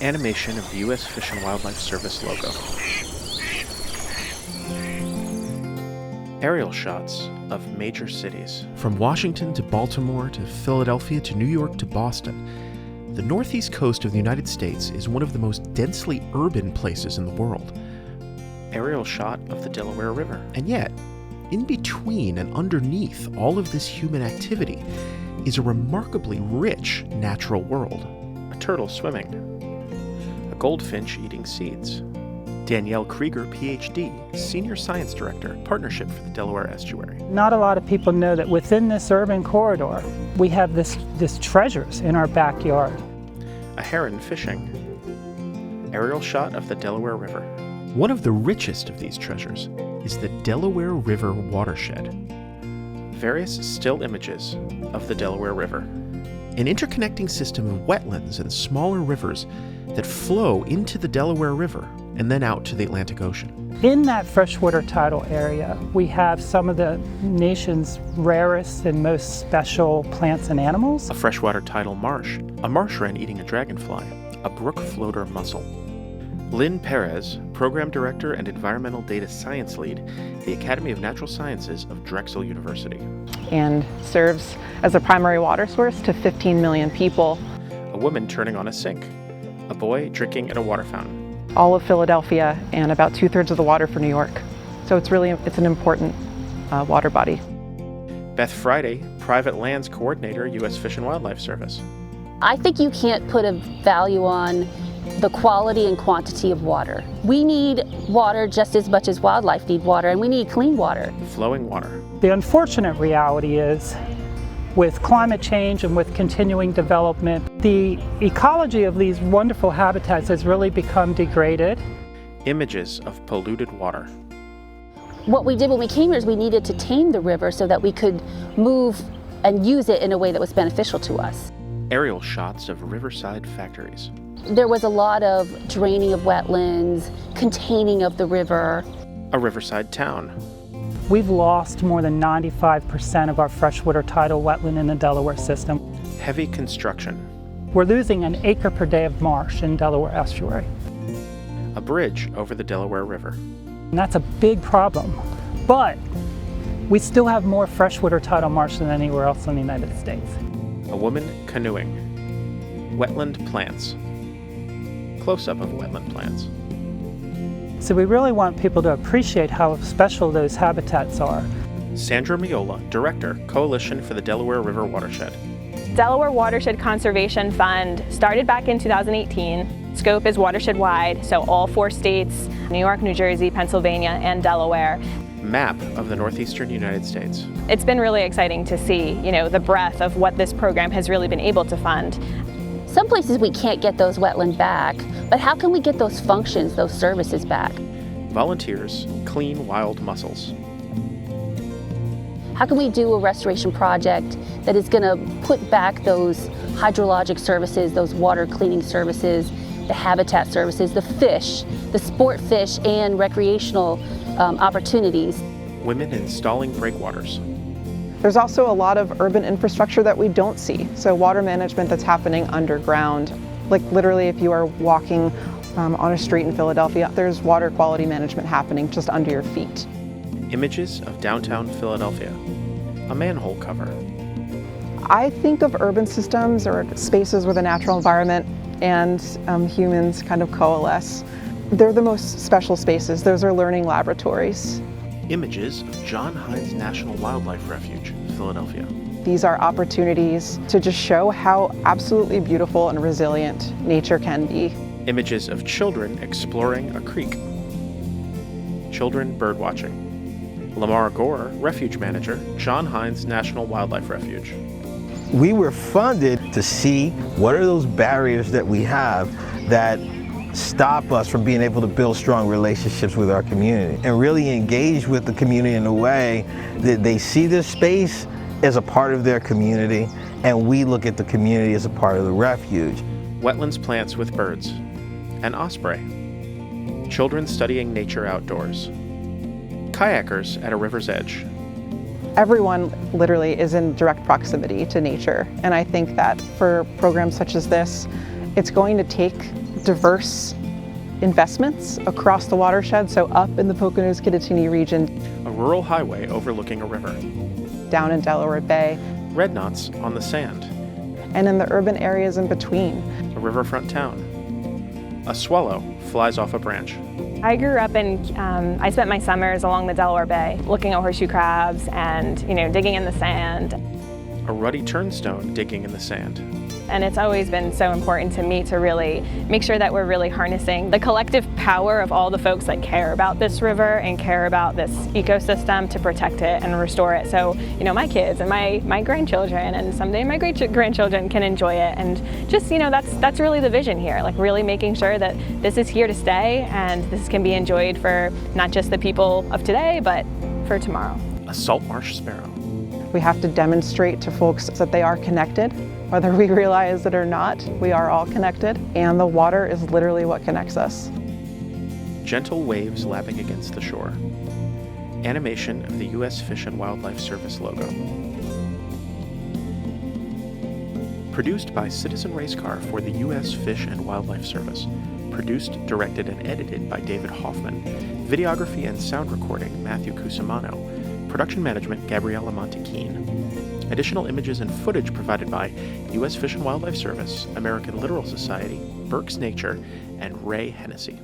Animation of the U.S. Fish and Wildlife Service logo. Aerial shots of major cities. From Washington to Baltimore to Philadelphia to New York to Boston, the northeast coast of the United States is one of the most densely urban places in the world. Aerial shot of the Delaware River. And yet, in between and underneath all of this human activity is a remarkably rich natural world. A turtle swimming. A goldfinch eating seeds. Danielle Kreeger, PhD, Senior Science Director, Partnership for the Delaware Estuary. Not a lot of people know that within this urban corridor, we have this treasures in our backyard. A heron fishing. Aerial shot of the Delaware River. One of the richest of these treasures is the Delaware River Watershed. Various still images of the Delaware River. An interconnecting system of wetlands and smaller rivers that flow into the Delaware River and then out to the Atlantic Ocean. In that freshwater tidal area, we have some of the nation's rarest and most special plants and animals. A freshwater tidal marsh, a marsh wren eating a dragonfly, a brook floater mussel. Lynn Perez, Program Director and Environmental Data Science Lead at the Academy of Natural Sciences of Drexel University. And serves as a primary water source to 15 million people. A woman turning on a sink. A boy drinking at a water fountain. All of Philadelphia and about 2/3 of the water for New York. So it's an important water body. Beth Freiday, Private Lands Coordinator, U.S. Fish and Wildlife Service. I think you can't put a value on the quality and quantity of water. We need water just as much as wildlife need water, and we need clean water. Flowing water. The unfortunate reality is, with climate change and with continuing development, the ecology of these wonderful habitats has really become degraded. Images of polluted water. What we did when we came here is we needed to tame the river so that we could move and use it in a way that was beneficial to us. Aerial shots of riverside factories. There was a lot of draining of wetlands, containing of the river. A riverside town. We've lost more than 95% of our freshwater tidal wetland in the Delaware system. Heavy construction. We're losing an acre per day of marsh in Delaware estuary. A bridge over the Delaware River. And that's a big problem. But we still have more freshwater tidal marsh than anywhere else in the United States. A woman canoeing. Wetland plants. Close-up of wetland plants. So we really want people to appreciate how special those habitats are. Sandra Meola, Director, Coalition for the Delaware River Watershed. Delaware Watershed Conservation Fund started back in 2018. Scope is watershed-wide, so all 4 states, New York, New Jersey, Pennsylvania, and Delaware. Map of the northeastern United States. It's been really exciting to see, the breadth of what this program has really been able to fund. Some places we can't get those wetland back, but how can we get those functions, those services back? Volunteers clean wild mussels. How can we do a restoration project that is going to put back those hydrologic services, those water cleaning services, the habitat services, the fish, the sport fish and recreational opportunities? Women installing breakwaters. There's also a lot of urban infrastructure that we don't see. So water management that's happening underground. Like literally if you are walking on a street in Philadelphia, there's water quality management happening just under your feet. Images of downtown Philadelphia. A manhole cover. I think of urban systems or spaces where the natural environment and humans kind of coalesce. They're the most special spaces. Those are learning laboratories. Images of John Hines National Wildlife Refuge, Philadelphia. These are opportunities to just show how absolutely beautiful and resilient nature can be. Images of children exploring a creek. Children birdwatching. Lamar Gore, Refuge Manager, John Hines National Wildlife Refuge. We were funded to see what are those barriers that we have that stop us from being able to build strong relationships with our community and really engage with the community in a way that they see this space as a part of their community and we look at the community as a part of the refuge. Wetlands plants with birds. An osprey. Children studying nature outdoors. Kayakers at a river's edge. Everyone literally is in direct proximity to nature, and I think that for programs such as this, it's going to take diverse investments across the watershed, so up in the Poconos-Kittatinny region, A rural highway overlooking a river. down in Delaware Bay, Red knots on the sand. and in the urban areas in between. A riverfront town. A swallow flies off a branch. I grew up I spent my summers along the Delaware Bay looking at horseshoe crabs and, digging in the sand. A ruddy turnstone digging in the sand. And it's always been so important to me to really make sure that we're really harnessing the collective power of all the folks that care about this river and care about this ecosystem to protect it and restore it. So, my kids and my grandchildren and someday my great-grandchildren can enjoy it. And just, that's really the vision here, like really making sure that this is here to stay and this can be enjoyed for not just the people of today, but for tomorrow. A salt marsh sparrow. We have to demonstrate to folks that they are connected, whether we realize it or not. We are all connected, and the water is literally what connects us. Gentle waves lapping against the shore. Animation of the U.S. Fish and Wildlife Service logo. Produced by Citizen Race Car for the U.S. Fish and Wildlife Service. Produced, directed, and edited by David Hoffman. Videography and sound recording, Matthew Cusimano. Production management, Gabriella Montequin. Additional images and footage provided by U.S. Fish and Wildlife Service, American Littoral Society, Berks Nature, and Ray Hennessy.